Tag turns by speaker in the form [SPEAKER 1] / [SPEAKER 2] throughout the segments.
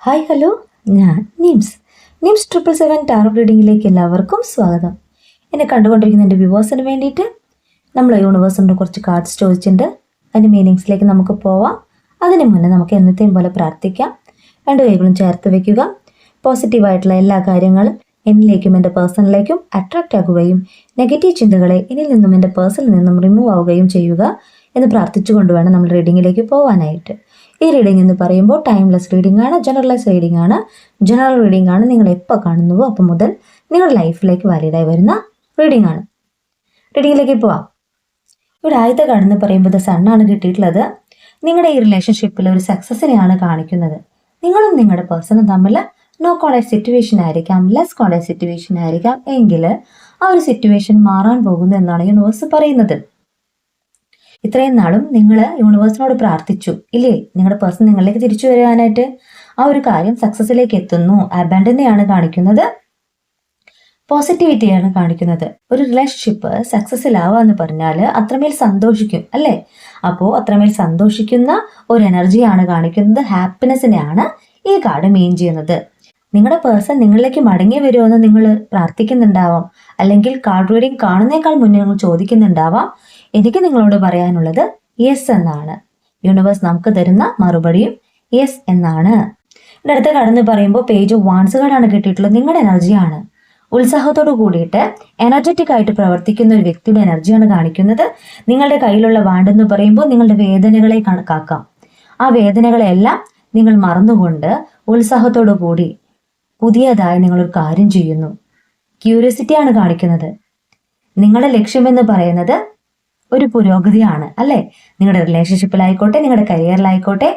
[SPEAKER 1] Hi hello, ഞാൻ nymphs 777 taro റീഡിങ്ങിലേക്ക് എല്ലാവർക്കും സ്വാഗതം. എന്നെ കണ്ടുകൊണ്ടിരിക്കുന്ന എൻ്റെ വ്യൂവേഴ്സിന് വേണ്ടിയിട്ട് നമ്മൾ യൂണിവേഴ്സിൻ്റെ കുറച്ച് കാർഡ്സ് ചോദിച്ചിട്ടുണ്ട്. അതിൻ്റെ മീനിങ്സിലേക്ക് നമുക്ക് പോവാം. അതിന് മുന്നേ നമുക്ക് എന്നത്തെയും പോലെ പ്രാർത്ഥിക്കാം. രണ്ട് കൈകളും ചേർത്ത് വയ്ക്കുക. പോസിറ്റീവായിട്ടുള്ള എല്ലാ കാര്യങ്ങളും എന്നിലേക്കും എൻ്റെ പേഴ്സണിലേക്കും അട്രാക്റ്റ് ആകുകയും നെഗറ്റീവ് ചിന്തകളെ എന്നിൽ നിന്നും എൻ്റെ പേഴ്സണിൽ നിന്നും റിമൂവ് ആവുകയും ചെയ്യുക എന്ന് പ്രാർത്ഥിച്ചുകൊണ്ട് വേണം നമ്മൾ റീഡിങ്ങിലേക്ക് പോകാനായിട്ട്. ഈ റീഡിംഗ് എന്ന് പറയുമ്പോൾ ടൈംലെസ് റീഡിംഗ് ആണ്, ജനറലൈസ് റീഡിംഗ് ആണ്. ജനറൽ റീഡിംഗ് ആണ് നിങ്ങൾ എപ്പോൾ കാണുന്നുവോ അപ്പം മുതൽ നിങ്ങളുടെ ലൈഫിലേക്ക് വാലിഡായി വരുന്ന റീഡിംഗ് ആണ്. റീഡിങ്ങിലേക്ക് പോവാം. ഇവിടെ ആദ്യത്തെ കാർഡ് എന്ന് പറയുമ്പോൾ സണ്ണാണ് കിട്ടിയിട്ടുള്ളത്. നിങ്ങളുടെ ഈ റിലേഷൻഷിപ്പിൽ ഒരു സക്സസിനെയാണ് കാണിക്കുന്നത്. നിങ്ങളും നിങ്ങളുടെ പേഴ്സണും തമ്മിൽ നോ കോണ്ടാക്ട് സിറ്റുവേഷൻ ആയിരിക്കാം, ലെസ് കോണ്ടാക്ട് സിറ്റുവേഷൻ ആയിരിക്കാം. എങ്കിൽ ആ ഒരു സിറ്റുവേഷൻ മാറാൻ പോകുന്നു എന്നാണ് യൂണിവേഴ്സ് പറയുന്നത്. ഇത്രയും നാളും നിങ്ങൾ യൂണിവേഴ്സിനോട് പ്രാർത്ഥിച്ചു ഇല്ലേ, നിങ്ങളുടെ പേഴ്സൺ നിങ്ങളിലേക്ക് തിരിച്ചു വരാനായിട്ട്. ആ ഒരു കാര്യം സക്സസിലേക്ക് എത്തുന്നു. അബൻഡനെയാണ് കാണിക്കുന്നത്, പോസിറ്റിവിറ്റിയാണ് കാണിക്കുന്നത്. ഒരു റിലേഷൻഷിപ്പ് സക്സസ്സിലാവാന്ന് പറഞ്ഞാൽ അത്രമേൽ സന്തോഷിക്കും അല്ലേ? അപ്പോൾ അത്രമേൽ സന്തോഷിക്കുന്ന ഒരു എനർജിയാണ് കാണിക്കുന്നത്. ഹാപ്പിനെസ്സിനെയാണ് ഈ കാർഡ് മീൻ ചെയ്യുന്നത്. നിങ്ങളുടെ പേഴ്സൺ നിങ്ങളിലേക്ക് മടങ്ങി വരുമെന്ന് നിങ്ങൾ പ്രാർത്ഥിക്കുന്നുണ്ടാവാം, അല്ലെങ്കിൽ കാർഡ് റീഡിംഗ് കാണുന്നേക്കാൾ മുന്നേ നിങ്ങൾ ചോദിക്കുന്നുണ്ടാവാം. എനിക്ക് നിങ്ങളോട് പറയാനുള്ളത് യെസ് എന്നാണ്. യൂണിവേഴ്സ് നമുക്ക് തരുന്ന മറുപടിയും യെസ് എന്നാണ്. ഇവിടെ അടുത്ത കടന്ന് പറയുമ്പോൾ പേജ് ഓഫ് വാൺസ് കാർഡാണ് കിട്ടിയിട്ടുള്ളത്. നിങ്ങളുടെ എനർജിയാണ്. ഉത്സാഹത്തോട് കൂടിയിട്ട് എനർജറ്റിക് ആയിട്ട് പ്രവർത്തിക്കുന്ന ഒരു വ്യക്തിയുടെ എനർജിയാണ് കാണിക്കുന്നത്. നിങ്ങളുടെ കയ്യിലുള്ള വാണ്ടെന്ന് പറയുമ്പോൾ നിങ്ങളുടെ വേദനകളെ കണക്കാക്കാം. ആ വേദനകളെല്ലാം നിങ്ങൾ മറന്നുകൊണ്ട് ഉത്സാഹത്തോടു കൂടി പുതിയതായി നിങ്ങളൊരു കാര്യം ചെയ്യുന്നു. ക്യൂരിയോസിറ്റിയാണ് കാണിക്കുന്നത്. നിങ്ങളുടെ ലക്ഷ്യമെന്ന് പറയുന്നത് ഒരു പുരോഗതിയാണ് അല്ലേ? നിങ്ങളുടെ റിലേഷൻഷിപ്പിലായിക്കോട്ടെ, നിങ്ങളുടെ കരിയറിലായിക്കോട്ടെ,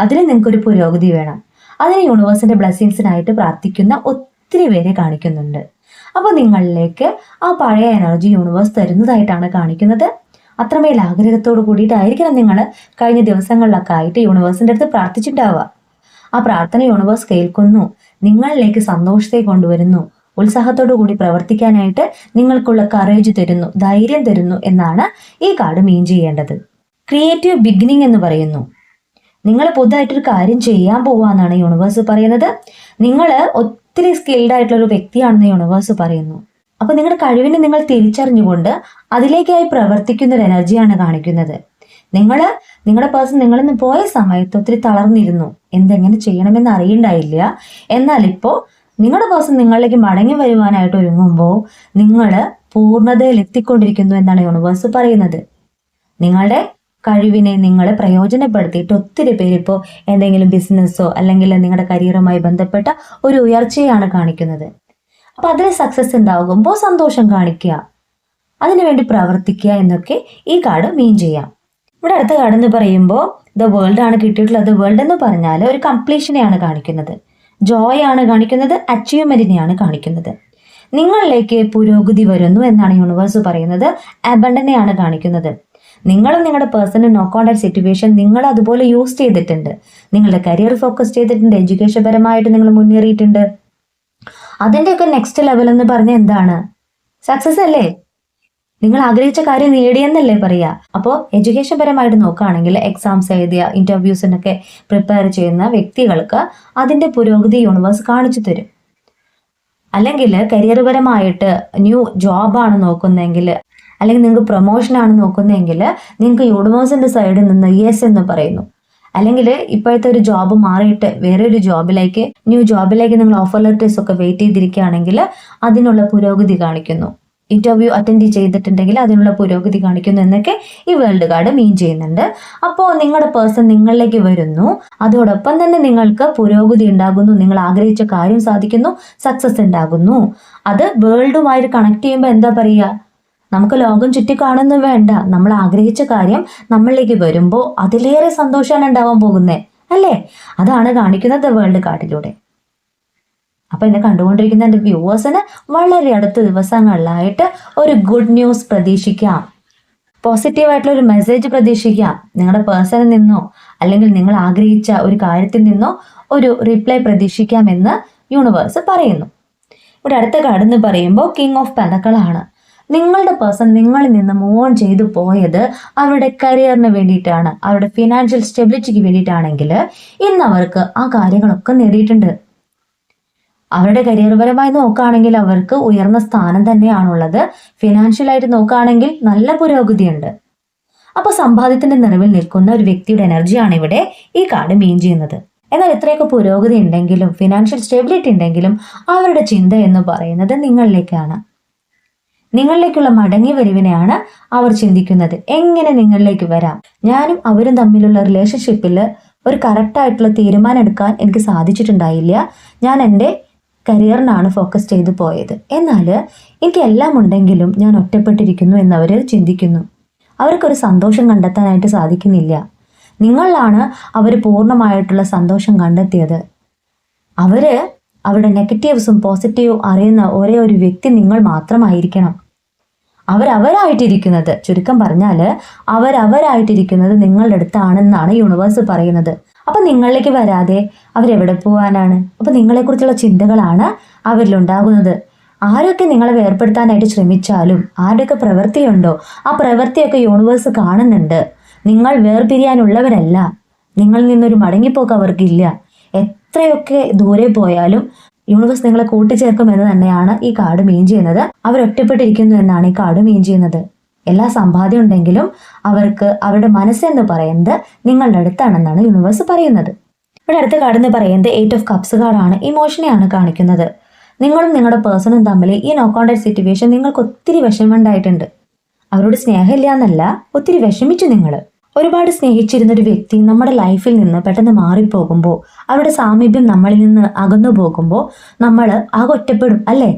[SPEAKER 1] അതിന് നിങ്ങൾക്കൊരു പുരോഗതി വേണം. അതിന് യൂണിവേഴ്സിന്റെ ബ്ലെസ്സിങ്സിനായിട്ട് പ്രാർത്ഥിക്കുന്ന ഒത്തിരി പേരെ കാണിക്കുന്നുണ്ട്. അപ്പോൾ നിങ്ങളിലേക്ക് ആ പഴയ എനർജി യൂണിവേഴ്സ് തരുന്നതായിട്ടാണ് കാണിക്കുന്നത്. അത്രമേൽ ആഗ്രഹത്തോട് കൂടിയിട്ടായിരിക്കണം നിങ്ങൾ കഴിഞ്ഞ ദിവസങ്ങളിലൊക്കെ ആയിട്ട് യൂണിവേഴ്സിന്റെ അടുത്ത് പ്രാർത്ഥിച്ചിട്ടുണ്ടാവുക. ആ പ്രാർത്ഥന യൂണിവേഴ്സ് കേൾക്കുന്നു, നിങ്ങളിലേക്ക് സന്തോഷത്തെ കൊണ്ടുവരുന്നു, ഉത്സാഹത്തോടു കൂടി പ്രവർത്തിക്കാനായിട്ട് നിങ്ങൾക്കുള്ള കറേജ് തരുന്നു, ധൈര്യം തരുന്നു എന്നാണ് ഈ കാർഡ് മീൻ ചെയ്യേണ്ടത്. ക്രിയേറ്റീവ് ബിഗിനിങ് എന്ന് പറയുന്നു. നിങ്ങൾ പുതുതായിട്ടൊരു കാര്യം ചെയ്യാൻ പോവാന്നാണ് യൂണിവേഴ്സ് പറയുന്നത്. നിങ്ങൾ ഒത്തിരി സ്കിൽഡ് ആയിട്ടുള്ള ഒരു വ്യക്തിയാണെന്ന് യൂണിവേഴ്സ് പറയുന്നു. അപ്പൊ നിങ്ങളുടെ കഴിവിനെ നിങ്ങൾ തിരിച്ചറിഞ്ഞുകൊണ്ട് അതിലേക്കായി പ്രവർത്തിക്കുന്ന ഒരു എനർജിയാണ് കാണിക്കുന്നത്. നിങ്ങളുടെ പേഴ്സൺ നിങ്ങളിൽ നിന്ന് പോയ സമയത്ത് ഒത്തിരി തളർന്നിരുന്നു, എന്തെങ്ങനെ ചെയ്യണമെന്ന് അറിയണ്ടായില്ല. എന്നാൽ ഇപ്പോൾ നിങ്ങളുടെ പേഴ്സൺ നിങ്ങളിലേക്ക് മടങ്ങി വരുവാനായിട്ട് ഒരുങ്ങുമ്പോൾ നിങ്ങൾ പൂർണ്ണതയിൽ എത്തിക്കൊണ്ടിരിക്കുന്നു എന്നാണ് യൂണിവേഴ്സ് പറയുന്നത്. നിങ്ങളുടെ കഴിവിനെ നിങ്ങൾ പ്രയോജനപ്പെടുത്തിയിട്ട് ഒത്തിരി പേര് ഇപ്പോൾ എന്തെങ്കിലും ബിസിനസ്സോ അല്ലെങ്കിൽ നിങ്ങളുടെ കരിയറുമായി ബന്ധപ്പെട്ട ഒരു ഉയർച്ചയാണ് കാണിക്കുന്നത്. അപ്പൊ അതിൽ സക്സസ് ഉണ്ടാകുമ്പോൾ സന്തോഷം കാണിക്കുക, അതിനുവേണ്ടി പ്രവർത്തിക്കുക എന്നൊക്കെ ഈ കാർഡ് മീൻ ചെയ്യാം. ഇവിടെ അടുത്ത കാർഡ് എന്ന് പറയുമ്പോൾ ദ വേൾഡ് ആണ് കിട്ടിയിട്ടുള്ളത്. വേൾഡ് എന്ന് പറഞ്ഞാൽ ഒരു കംപ്ലീഷനെയാണ് കാണിക്കുന്നത്, ജോയ് ആണ് കാണിക്കുന്നത്, അച്ചീവ്മെന്റിനെയാണ് കാണിക്കുന്നത്. നിങ്ങളിലേക്ക് പുരോഗതി വരുന്നു എന്നാണ് യൂണിവേഴ്സ് പറയുന്നത്. അബണ്ടനെയാണ് കാണിക്കുന്നത്. നിങ്ങളും നിങ്ങളുടെ പേഴ്സണൽ നോ കോണ്ടാക്ട് സിറ്റുവേഷൻ നിങ്ങൾ അതുപോലെ യൂസ് ചെയ്തിട്ടുണ്ട്. നിങ്ങളുടെ കരിയർ ഫോക്കസ് ചെയ്തിട്ടുണ്ട്, എഡ്യൂക്കേഷൻ പരമായിട്ട് നിങ്ങൾ മുന്നേറിയിട്ടുണ്ട്. അതിൻ്റെയൊക്കെ നെക്സ്റ്റ് ലെവൽ എന്ന് പറഞ്ഞാൽ എന്താണ്? സക്സസ് അല്ലേ? നിങ്ങൾ ആഗ്രഹിച്ച കാര്യം നേടിയെന്നല്ലേ പറയാ. അപ്പോൾ എഡ്യൂക്കേഷൻ പരമായിട്ട് നോക്കുകയാണെങ്കിൽ എക്സാംസ് എഴുതിയ ഇന്റർവ്യൂസിനൊക്കെ പ്രിപ്പയർ ചെയ്യുന്ന വ്യക്തികൾക്ക് അതിന്റെ പുരോഗതി യൂണിവേഴ്സ് കാണിച്ചു തരും. അല്ലെങ്കിൽ കരിയർ പരമായിട്ട് ന്യൂ ജോബാണ് നോക്കുന്നതെങ്കിൽ, അല്ലെങ്കിൽ നിങ്ങൾക്ക് പ്രൊമോഷനാണ് നോക്കുന്നതെങ്കിൽ നിങ്ങൾക്ക് യൂണിവേഴ്സിന്റെ സൈഡിൽ നിന്ന് യെസ് എന്ന് പറയുന്നു. അല്ലെങ്കിൽ ഇപ്പോഴത്തെ ഒരു ജോബ് മാറിയിട്ട് വേറെ ഒരു ജോബിലേക്ക്, ന്യൂ ജോബിലേക്ക് നിങ്ങൾ ഓഫർ ലെറ്റേഴ്സ് ഒക്കെ വെയിറ്റ് ചെയ്തിരിക്കുകയാണെങ്കിൽ അതിനുള്ള പുരോഗതി കാണിക്കുന്നു. ഇന്റർവ്യൂ അറ്റൻഡ് ചെയ്തിട്ടുണ്ടെങ്കിൽ അതിനുള്ള പുരോഗതി കാണിക്കുന്നു എന്നൊക്കെ ഈ വേൾഡ് കാർഡ് മീൻ ചെയ്യുന്നുണ്ട്. അപ്പോൾ നിങ്ങളുടെ പേഴ്സൺ നിങ്ങളിലേക്ക് വരുന്നു, അതോടൊപ്പം തന്നെ നിങ്ങൾക്ക് പുരോഗതി ഉണ്ടാകുന്നു, നിങ്ങൾ ആഗ്രഹിച്ച കാര്യം സാധിക്കുന്നു, സക്സസ് ഉണ്ടാകുന്നു. അത് വേൾഡുമായിട്ട് കണക്ട് ചെയ്യുമ്പോൾ എന്താ പറയുക, നമുക്ക് ലോകം ചുറ്റി കാണുന്നു വേണ്ട, നമ്മൾ ആഗ്രഹിച്ച കാര്യം നമ്മളിലേക്ക് വരുമ്പോൾ അതിലേറെ സന്തോഷമാണ് ഉണ്ടാവാൻ പോകുന്നത് അല്ലേ? അതാണ് കാണിക്കുന്നത് വേൾഡ് കാർഡിലൂടെ. അപ്പൊ എന്നെ കണ്ടുകൊണ്ടിരിക്കുന്ന എൻ്റെ വ്യൂവേഴ്സിന് വളരെ അടുത്ത ദിവസങ്ങളിലായിട്ട് ഒരു ഗുഡ് ന്യൂസ് പ്രതീക്ഷിക്കാം, പോസിറ്റീവായിട്ടുള്ള ഒരു മെസ്സേജ് പ്രതീക്ഷിക്കാം. നിങ്ങളുടെ പേഴ്സണിൽ നിന്നോ അല്ലെങ്കിൽ നിങ്ങൾ ആഗ്രഹിച്ച ഒരു കാര്യത്തിൽ നിന്നോ ഒരു റിപ്ലൈ പ്രതീക്ഷിക്കാമെന്ന് യൂണിവേഴ്സ് പറയുന്നു. ഇവിടെ അടുത്ത കാർഡ് എന്ന് പറയുമ്പോൾ കിങ് ഓഫ് പെൻഡക്കിൾ ആണ്. നിങ്ങളുടെ പേഴ്സൺ നിങ്ങളിൽ നിന്ന് മൂവ് ഓൺ ചെയ്തു പോയത് അവരുടെ കരിയറിന് വേണ്ടിയിട്ടാണ്, അവരുടെ ഫിനാൻഷ്യൽ സ്റ്റെബിലിറ്റിക്ക് വേണ്ടിയിട്ടാണെങ്കിൽ ഇന്ന് അവർക്ക് ആ കാര്യങ്ങളൊക്കെ നേടിയിട്ടുണ്ട്. അവരുടെ കരിയർ പരമായി നോക്കുകയാണെങ്കിൽ അവർക്ക് ഉയർന്ന സ്ഥാനം തന്നെയാണുള്ളത്. ഫിനാൻഷ്യലായിട്ട് നോക്കുകയാണെങ്കിൽ നല്ല പുരോഗതിയുണ്ട്. അപ്പൊ സമ്പാദ്യത്തിന്റെ നിറവിൽ നിൽക്കുന്ന ഒരു വ്യക്തിയുടെ എനർജിയാണ് ഇവിടെ ഈ കാർഡ് മീൻ ചെയ്യുന്നത്. എന്നാൽ ഇത്രയൊക്കെ പുരോഗതി ഉണ്ടെങ്കിലും ഫിനാൻഷ്യൽ സ്റ്റെബിലിറ്റി ഉണ്ടെങ്കിലും അവരുടെ ചിന്ത എന്ന് പറയുന്നത് നിങ്ങളിലേക്കാണ്. നിങ്ങളിലേക്കുള്ള മടങ്ങി വരവിനെയാണ് അവർ ചിന്തിക്കുന്നത്. എങ്ങനെ നിങ്ങളിലേക്ക് വരാം? ഞാനും അവരും തമ്മിലുള്ള റിലേഷൻഷിപ്പിൽ ഒരു കറക്റ്റായിട്ടുള്ള തീരുമാനം എടുക്കാൻ എനിക്ക് സാധിച്ചിട്ടുണ്ടായില്ല. ഞാൻ എൻ്റെ കരിയറിനാണ് ഫോക്കസ് ചെയ്തു പോയത്. എന്നാൽ എനിക്ക് എല്ലാം ഉണ്ടെങ്കിലും ഞാൻ ഒറ്റപ്പെട്ടിരിക്കുന്നു എന്നവർ ചിന്തിക്കുന്നു. അവർക്കൊരു സന്തോഷം കണ്ടെത്താനായിട്ട് സാധിക്കുന്നില്ല. നിങ്ങളിലാണ് അവർ പൂർണ്ണമായിട്ടുള്ള സന്തോഷം കണ്ടെത്തിയത്. അവരുടെ നെഗറ്റീവ്സും പോസിറ്റീവും അറിയുന്ന ഒരേ ഒരു വ്യക്തി നിങ്ങൾ മാത്രമായിരിക്കണം. അവരായിട്ടിരിക്കുന്നത്, ചുരുക്കം പറഞ്ഞാൽ അവരായിട്ടിരിക്കുന്നത് നിങ്ങളുടെ അടുത്താണെന്നാണ് യൂണിവേഴ്സ് പറയുന്നത്. അപ്പൊ നിങ്ങളിലേക്ക് വരാതെ അവരെവിടെ പോകാനാണ്? അപ്പൊ നിങ്ങളെക്കുറിച്ചുള്ള ചിന്തകളാണ് അവരിലുണ്ടാകുന്നത്. ആരൊക്കെ നിങ്ങളെ വേർപ്പെടുത്താനായിട്ട് ശ്രമിച്ചാലും ആരുടെയൊക്കെ പ്രവൃത്തിയുണ്ടോ ആ പ്രവൃത്തിയൊക്കെ യൂണിവേഴ്സ് കാണുന്നുണ്ട്. നിങ്ങൾ വേർപിരിയാനുള്ളവരല്ല. നിങ്ങളിൽ നിന്നൊരു മടങ്ങിപ്പോക്ക് അവർക്കില്ല. എത്രയൊക്കെ ദൂരെ പോയാലും യൂണിവേഴ്സ് നിങ്ങളെ കൂട്ടിച്ചേർക്കുമെന്ന് തന്നെയാണ് ഈ കാർഡ് മീൻ ചെയ്യുന്നത്. അവരൊറ്റപ്പെട്ടിരിക്കുന്നു എന്നാണ് ഈ കാർഡ് മീൻ ചെയ്യുന്നത്. എല്ലാ സമ്പാദ്യം ഉണ്ടെങ്കിലും അവർക്ക് അവരുടെ മനസ്സെന്ന് പറയുന്നത് നിങ്ങളുടെ അടുത്താണെന്നാണ് യൂണിവേഴ്സ് പറയുന്നത്. ഇവിടെ അടുത്ത കാർഡ് എന്ന് പറയുന്നത് 8 ഓഫ് കപ്സ് കാർഡാണ്. ഇമോഷനെയാണ് കാണിക്കുന്നത്. നിങ്ങളും നിങ്ങളുടെ പേഴ്സണും തമ്മിൽ ഈ നോ കോണ്ടാക്ട് സിറ്റുവേഷൻ നിങ്ങൾക്ക് ഒത്തിരി വിഷമമുണ്ടായിട്ടുണ്ട്. അവരോട് സ്നേഹമില്ല എന്നല്ല, ഒത്തിരി വിഷമിച്ചു. നിങ്ങൾ ഒരുപാട് സ്നേഹിച്ചിരുന്നൊരു വ്യക്തി നമ്മുടെ ലൈഫിൽ നിന്ന് പെട്ടെന്ന് മാറിപ്പോകുമ്പോൾ, അവരുടെ സാമീപ്യം നമ്മളിൽ നിന്ന് അകന്നു പോകുമ്പോൾ നമ്മൾ ആകെ ഒറ്റപ്പെടും അല്ലേ?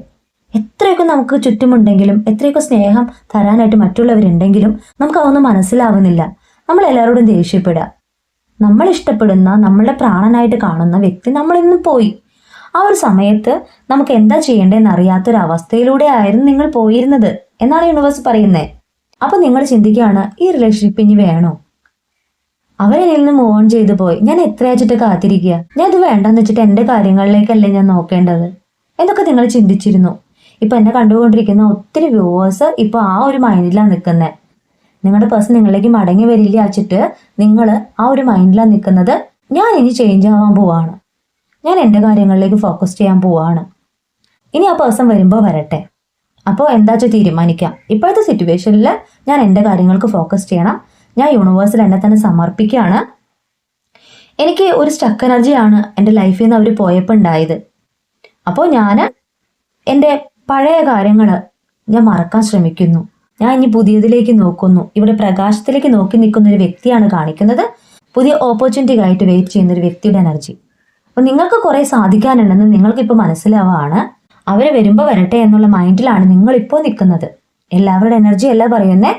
[SPEAKER 1] എത്രയൊക്കെ നമുക്ക് ചുറ്റുമുണ്ടെങ്കിലും എത്രയൊക്കെ സ്നേഹം തരാനായിട്ട് മറ്റുള്ളവരുണ്ടെങ്കിലും നമുക്ക് അതൊന്നും മനസ്സിലാവുന്നില്ല. നമ്മൾ എല്ലാവരോടും ദേഷ്യപ്പെടുക. നമ്മൾ ഇഷ്ടപ്പെടുന്ന, നമ്മളുടെ പ്രാണനായിട്ട് കാണുന്ന വ്യക്തി നമ്മളിൽ നിന്ന് പോയി. ആ ഒരു സമയത്ത് നമുക്ക് എന്താ ചെയ്യേണ്ടതെന്ന് അറിയാത്തൊരവസ്ഥയിലൂടെ ആയിരുന്നു നിങ്ങൾ പോയിരുന്നത് എന്നാണ് യൂണിവേഴ്സ് പറയുന്നത്. അപ്പൊ നിങ്ങൾ ചിന്തിക്കുകയാണ്, ഈ റിലേഷൻഷിപ്പ് ഇനി വേണോ? അവരെ നിന്ന് മൂവ് ഓൺ ചെയ്തു പോയി. ഞാൻ എത്ര വെച്ചിട്ട് കാത്തിരിക്കുക? ഞാൻ ഇത് വേണ്ടെന്ന് വെച്ചിട്ട് എൻ്റെ കാര്യങ്ങളിലേക്കല്ലേ ഞാൻ നോക്കേണ്ടത് എന്നൊക്കെ നിങ്ങൾ ചിന്തിച്ചിരുന്നു. ഇപ്പൊ എന്നെ കണ്ടുകൊണ്ടിരിക്കുന്ന ഒത്തിരി വ്യൂവേഴ്സ് ഇപ്പൊ ആ ഒരു മൈൻഡിലാണ് നിൽക്കുന്നത്. നിങ്ങളുടെ പേഴ്സൺ നിങ്ങളിലേക്ക് മടങ്ങി വരില്ല വെച്ചിട്ട് നിങ്ങൾ ആ ഒരു മൈൻഡിലാണ് നിൽക്കുന്നത്. ഞാൻ ഇനി ചേഞ്ച് ആവാൻ പോവാണ്, ഞാൻ എൻ്റെ കാര്യങ്ങളിലേക്ക് ഫോക്കസ് ചെയ്യാൻ പോവാണ്. ഇനി ആ പേഴ്സൺ വരുമ്പോൾ വരട്ടെ, അപ്പോൾ എന്താ വെച്ചാൽ തീരുമാനിക്കാം. ഇപ്പോഴത്തെ സിറ്റുവേഷനിൽ ഞാൻ എൻ്റെ കാര്യങ്ങൾക്ക് ഫോക്കസ് ചെയ്യണം. ഞാൻ യൂണിവേഴ്സിൽ എന്നെ തന്നെ സമർപ്പിക്കുകയാണ്. എനിക്ക് ഒരു സ്റ്റക്ക് എനർജിയാണ് എൻ്റെ ലൈഫിൽ നിന്ന് അവർ പോയപ്പോൾ ഉണ്ടായത്. അപ്പോൾ ഞാൻ എൻ്റെ പഴയ കാര്യങ്ങൾ ഞാൻ മറക്കാൻ ശ്രമിക്കുന്നു. ഞാൻ ഇനി പുതിയതിലേക്ക് നോക്കുന്നു. ഇവിടെ പ്രകാശത്തിലേക്ക് നോക്കി നിൽക്കുന്ന ഒരു വ്യക്തിയാണ് കാണിക്കുന്നത്. പുതിയ ഓപ്പർച്യൂണിറ്റിക്കായിട്ട് വെയിറ്റ് ചെയ്യുന്ന ഒരു വ്യക്തിയുടെ എനർജി. അപ്പോൾ നിങ്ങൾക്ക് കുറേ സാധിക്കാനുണ്ടെന്ന് നിങ്ങൾക്കിപ്പോൾ മനസ്സിലാവുകയാണ്. അവർ വരുമ്പോൾ വരട്ടെ എന്നുള്ള മൈൻഡിലാണ് നിങ്ങളിപ്പോൾ നിൽക്കുന്നത്. എല്ലാവരുടെ എനർജി അല്ല പറയുന്നത്,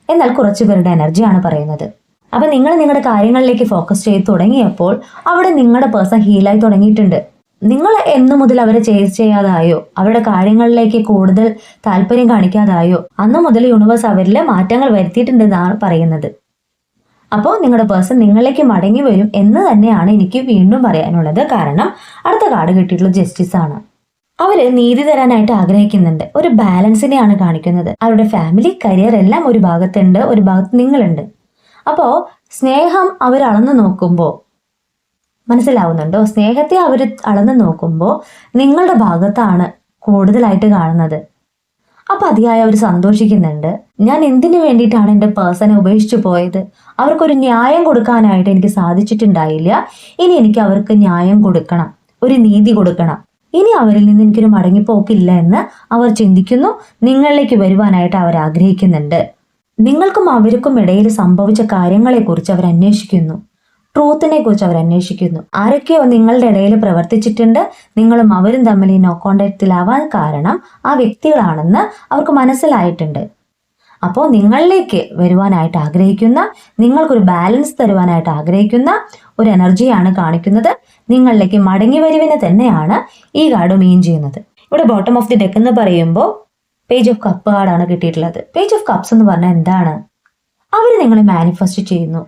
[SPEAKER 1] എന്നാൽ കുറച്ച് പേരുടെ എനർജിയാണ് പറയുന്നത്. അപ്പം നിങ്ങൾ നിങ്ങളുടെ കാര്യങ്ങളിലേക്ക് ഫോക്കസ് ചെയ്ത് തുടങ്ങിയപ്പോൾ അവിടെ നിങ്ങളുടെ പേഴ്സൺ ഹീലായി തുടങ്ങിയിട്ടുണ്ട്. നിങ്ങൾ എന്നു മുതൽ അവരെ ചേസ് ചെയ്യാതായോ, അവരുടെ കാര്യങ്ങളിലേക്ക് കൂടുതൽ താല്പര്യം കാണിക്കാതായോ അന്നു മുതൽ യൂണിവേഴ്സ് അവരിൽ മാറ്റങ്ങൾ വരുത്തിയിട്ടുണ്ടെന്നാണ് പറയുന്നത്. അപ്പോൾ നിങ്ങളുടെ പേഴ്സൺ നിങ്ങളിലേക്ക് മടങ്ങി വരും എന്ന് തന്നെയാണ് എനിക്ക് വീണ്ടും പറയാനുള്ളത്. കാരണം അടുത്ത കാർഡ് കിട്ടിയിട്ടുള്ള ജസ്റ്റിസ് ആണ്. അവര് നീതി തരാനായിട്ട് ആഗ്രഹിക്കുന്നുണ്ട്. ഒരു ബാലൻസിനെയാണ് കാണിക്കുന്നത്. അവരുടെ ഫാമിലി, കരിയർ എല്ലാം ഒരു ഭാഗത്തുണ്ട്, ഒരു ഭാഗത്ത് നിങ്ങളുണ്ട്. അപ്പോൾ സ്നേഹം അവർ അളന്നു നോക്കുമ്പോൾ മനസ്സിലാവുന്നുണ്ടോ? സ്നേഹത്തെ അവർ അളന്നു നോക്കുമ്പോൾ നിങ്ങളുടെ ഭാഗത്താണ് കൂടുതലായിട്ട് കാണുന്നത്. അപ്പം അതിയായി അവർ സന്തോഷിക്കുന്നുണ്ട്. ഞാൻ എന്തിനു വേണ്ടിയിട്ടാണ് എൻ്റെ പേഴ്സണെ ഉപേക്ഷിച്ചു പോയത്? അവർക്കൊരു ന്യായം കൊടുക്കാനായിട്ട് എനിക്ക് സാധിച്ചിട്ടുണ്ടായില്ല. ഇനി എനിക്ക് അവർക്ക് ന്യായം കൊടുക്കണം, ഒരു നീതി കൊടുക്കണം. ഇനി അവരിൽ നിന്ന് എനിക്കൊരു മടങ്ങിപ്പോക്കില്ല എന്ന് അവർ ചിന്തിക്കുന്നു. നിങ്ങളിലേക്ക് വരുവാനായിട്ട് അവർ ആഗ്രഹിക്കുന്നുണ്ട്. നിങ്ങൾക്കും അവർക്കും ഇടയിൽ സംഭവിച്ച കാര്യങ്ങളെക്കുറിച്ച് അവർ അന്വേഷിക്കുന്നു. ട്രൂത്തിനെ കുറിച്ച് അവർ അന്വേഷിക്കുന്നു. ആരൊക്കെയോ നിങ്ങളുടെ ഇടയിൽ പ്രവർത്തിച്ചിട്ടുണ്ട്. നിങ്ങളും അവരും തമ്മിൽ ഈ നോ കോണ്ടാക്റ്റിലാവാൻ കാരണം ആ വ്യക്തികളാണെന്ന് അവർക്ക് മനസ്സിലായിട്ടുണ്ട്. അപ്പോൾ നിങ്ങളിലേക്ക് വരുവാനായിട്ട് ആഗ്രഹിക്കുന്ന, നിങ്ങൾക്കൊരു ബാലൻസ് തരുവാനായിട്ട് ആഗ്രഹിക്കുന്ന ഒരു എനർജിയാണ് കാണിക്കുന്നത്. നിങ്ങളിലേക്ക് മടങ്ങി വരുവിനെ തന്നെയാണ് ഈ കാർഡ് മീൻ ചെയ്യുന്നത്. ഇവിടെ ബോട്ടം ഓഫ് ദി ഡെക്ക് എന്ന് പറയുമ്പോൾ പേജ് ഓഫ് കപ്പ് കാർഡാണ് കിട്ടിയിട്ടുള്ളത്. പേജ് ഓഫ് കപ്സ് എന്ന് പറഞ്ഞാൽ എന്താണ്? അവർ നിങ്ങളെ മാനിഫെസ്റ്റ് ചെയ്യുന്നു,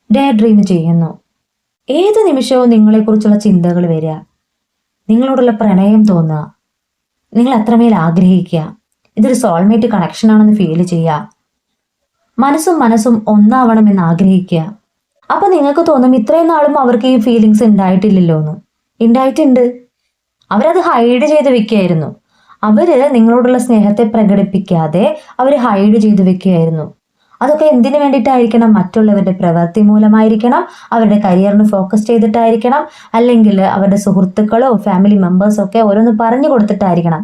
[SPEAKER 1] ഡേ ഡ്രീം ചെയ്യുന്നു. ഏത് നിമിഷവും നിങ്ങളെക്കുറിച്ചുള്ള ചിന്തകൾ വരിക, നിങ്ങളോടുള്ള പ്രണയം തോന്നുക, നിങ്ങൾ അത്രമേൽ ആഗ്രഹിക്കുക. ഇതൊരു സോൾമേറ്റ് കണക്ഷൻ ആണെന്ന് ഫീൽ ചെയ്യുക. മനസ്സും ഒന്നാവണമെന്ന് ആഗ്രഹിക്കുക. അപ്പൊ നിങ്ങൾക്ക് തോന്നും ഇത്രയും നാളും അവർക്ക് ഈ ഫീലിങ്സ് ഉണ്ടായിട്ടില്ലല്ലോ എന്ന്. ഉണ്ടായിട്ടുണ്ട്. അവരത് ഹൈഡ് ചെയ്ത് വെക്കുകയായിരുന്നു. അവര് നിങ്ങളോടുള്ള സ്നേഹത്തെ പ്രകടിപ്പിക്കാതെ അവർ ഹൈഡ് ചെയ്ത് വെക്കുകയായിരുന്നു. അതൊക്കെ എന്തിനു വേണ്ടിയിട്ടായിരിക്കണം? മറ്റുള്ളവരുടെ പ്രവൃത്തി മൂലമായിരിക്കണം, അവരുടെ കരിയറിന് ഫോക്കസ് ചെയ്തിട്ടായിരിക്കണം, അല്ലെങ്കിൽ അവരുടെ സുഹൃത്തുക്കളോ ഫാമിലി മെമ്പേഴ്സോ ഒക്കെ ഓരോന്ന് പറഞ്ഞു കൊടുത്തിട്ടായിരിക്കണം.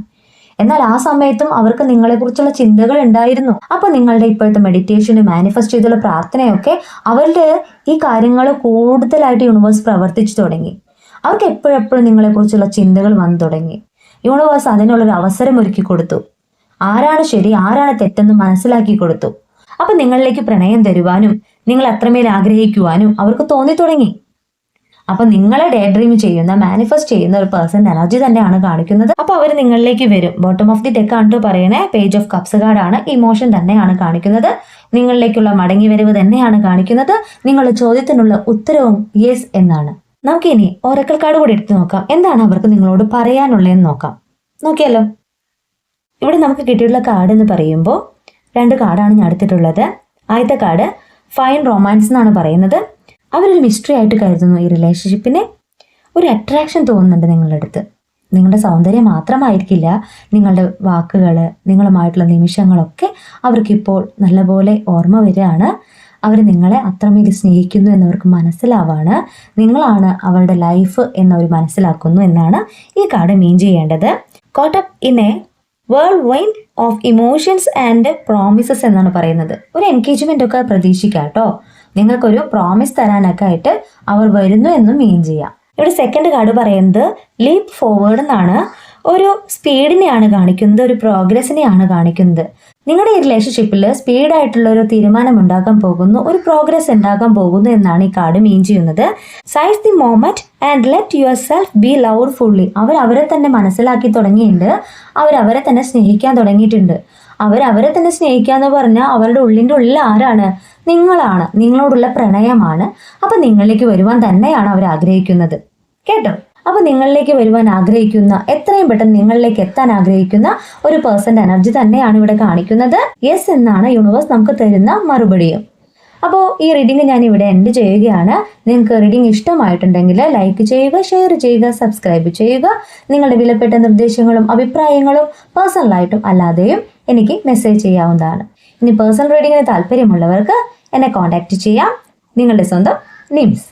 [SPEAKER 1] എന്നാൽ ആ സമയത്തും അവർക്ക് നിങ്ങളെക്കുറിച്ചുള്ള ചിന്തകൾ ഉണ്ടായിരുന്നു. അപ്പൊ നിങ്ങളുടെ ഇപ്പോഴത്തെ മെഡിറ്റേഷന്, മാനിഫെസ്റ്റ് ചെയ്തുള്ള പ്രാർത്ഥനയൊക്കെ അവരുടെ ഈ കാര്യങ്ങൾ കൂടുതലായിട്ട് യൂണിവേഴ്സ് പ്രവർത്തിച്ചു തുടങ്ങി. അവർക്ക് എപ്പോഴെപ്പോഴും നിങ്ങളെക്കുറിച്ചുള്ള ചിന്തകൾ വന്നു തുടങ്ങി. യൂണിവേഴ്സ് അതിനുള്ളൊരു അവസരം ഒരുക്കി കൊടുത്തു. ആരാണ് ശരി, ആരാണ് തെറ്റെന്ന് മനസ്സിലാക്കി കൊടുത്തു. അപ്പൊ നിങ്ങളിലേക്ക് പ്രണയം തരുവാനും നിങ്ങൾ അത്രമേൽ ആഗ്രഹിക്കുവാനും അവർക്ക് തോന്നി തുടങ്ങി. അപ്പൊ നിങ്ങളെ ഡേ ഡ്രീം ചെയ്യുന്ന, മാനിഫെസ്റ്റ് ചെയ്യുന്ന ഒരു പേഴ്സന്റെ എനർജി തന്നെയാണ് കാണിക്കുന്നത്. അപ്പൊ അവർ നിങ്ങളിലേക്ക് വരും. ബോട്ടം ഓഫ് ദി ഡെക്ക് ആണ് പറയണേ. പേജ് ഓഫ് കപ്സ് കാർഡാണ്. ഇമോഷൻ തന്നെയാണ് കാണിക്കുന്നത്. നിങ്ങളിലേക്കുള്ള മടങ്ങി വരവ് തന്നെയാണ് കാണിക്കുന്നത്. നിങ്ങളുടെ ചോദ്യത്തിനുള്ള ഉത്തരവും യെസ് എന്നാണ്. നമുക്കിനി ഓറക്കിൾ കാർഡ് കൂടി എടുത്തു നോക്കാം. എന്താണ് അവർക്ക് നിങ്ങളോട് പറയാനുള്ളതെന്ന് നോക്കാം. നോക്കിയല്ലോ, ഇവിടെ നമുക്ക് കിട്ടിയിട്ടുള്ള കാർഡ് എന്ന് പറയുമ്പോൾ 2 കാർഡാണ് ഞാൻ എടുത്തിട്ടുള്ളത്. ആദ്യത്തെ കാർഡ് ഫൈൻ റൊമാൻസ് എന്നാണ് പറയുന്നത്. അവരൊരു മിസ്റ്ററി ആയിട്ട് കരുതുന്നു ഈ റിലേഷൻഷിപ്പിനെ. ഒരു അട്രാക്ഷൻ തോന്നുന്നുണ്ട് നിങ്ങളുടെ അടുത്ത്. നിങ്ങളുടെ സൗന്ദര്യം മാത്രമായിരിക്കില്ല, നിങ്ങളുടെ വാക്കുകൾ, നിങ്ങളുമായിട്ടുള്ള നിമിഷങ്ങളൊക്കെ അവർക്കിപ്പോൾ നല്ലപോലെ ഓർമ്മ വരികയാണ്. അവർ നിങ്ങളെ അത്രമേൽ സ്നേഹിക്കുന്നു എന്നവർക്ക് മനസ്സിലാവാണ്. നിങ്ങളാണ് അവരുടെ ലൈഫ് എന്നവർ മനസ്സിലാക്കുന്നു എന്നാണ് ഈ കാർഡ് മീൻ ചെയ്യേണ്ടത്. Caught up in a world wind of emotions and promises എന്നാണ് പറയുന്നത്. ഒരു എൻഗേജ്മെന്റ് ഒക്കെ പ്രതീക്ഷിക്കാം കേട്ടോ. നിങ്ങൾക്കൊരു പ്രോമിസ് തരാനൊക്കെ ആയിട്ട് അവർ വരുന്നു എന്നും മീൻ ചെയ്യാം. ഇവിടെ സെക്കൻഡ് കാർഡ് പറയുന്നത് ലീപ്പ് ഫോർവേഡ് എന്നാണ്. ഒരു സ്പീഡിനെയാണ് കാണിക്കുന്നത്, ഒരു പ്രോഗ്രസിനെയാണ് കാണിക്കുന്നത്. നിങ്ങളുടെ ഈ റിലേഷൻഷിപ്പിൽ സ്പീഡായിട്ടുള്ള ഒരു തീരുമാനം ഉണ്ടാക്കാൻ പോകുന്നു, ഒരു പ്രോഗ്രസ് ഉണ്ടാക്കാൻ പോകുന്നു എന്നാണ് ഈ കാർഡ് മീൻ ചെയ്യുന്നത്. Size the moment and let your self B loved fully. അവരെ തന്നെ മനസ്സിലാക്കി തുടങ്ങിയിട്ടുണ്ട്. അവരെ തന്നെ സ്നേഹിക്കാൻ തുടങ്ങിയിട്ടുണ്ട്. അവരെ തന്നെ സ്നേഹിക്കുക എന്ന് പറഞ്ഞാൽ അവരുടെ ഉള്ളിൻ്റെ ഉള്ളിൽ ആരാണ്? നിങ്ങളാണ്. നിങ്ങളോടുള്ള പ്രണയമാണ്. അപ്പൊ നിങ്ങളിലേക്ക് വരുവാൻ തന്നെയാണ് അവർ ആഗ്രഹിക്കുന്നത് കേട്ടോ. അപ്പൊ നിങ്ങളിലേക്ക് വരുവാൻ ആഗ്രഹിക്കുന്ന, എത്രയും പെട്ടെന്ന് നിങ്ങളിലേക്ക് എത്താൻ ആഗ്രഹിക്കുന്ന ഒരു പേഴ്സന്റെ എനർജി തന്നെയാണ് ഇവിടെ കാണിക്കുന്നത്. യെസ് എന്നാണ് യൂണിവേഴ്സ് നമുക്ക് തരുന്ന മറുപടിയും. അപ്പോൾ ഈ റീഡിംഗ് ഞാൻ ഇവിടെ എൻഡ് ചെയ്യുകയാണ്. നിങ്ങൾക്ക് റീഡിംഗ് ഇഷ്ടമായിട്ടുണ്ടെങ്കിൽ ലൈക്ക് ചെയ്യുക, ഷെയർ ചെയ്യുക, സബ്സ്ക്രൈബ് ചെയ്യുക. നിങ്ങളുടെ വിലപ്പെട്ട നിർദ്ദേശങ്ങളും അഭിപ്രായങ്ങളും പേഴ്സണലായിട്ടും അല്ലാതെയും എനിക്ക് മെസ്സേജ് ചെയ്യാവുന്നതാണ്. ഇനി പേഴ്സണൽ റീഡിങ്ങിന് താല്പര്യമുള്ളവർക്ക് എന്നെ കോൺടാക്ട് ചെയ്യാം. നിങ്ങളുടെ സ്വന്തം നിംസ്.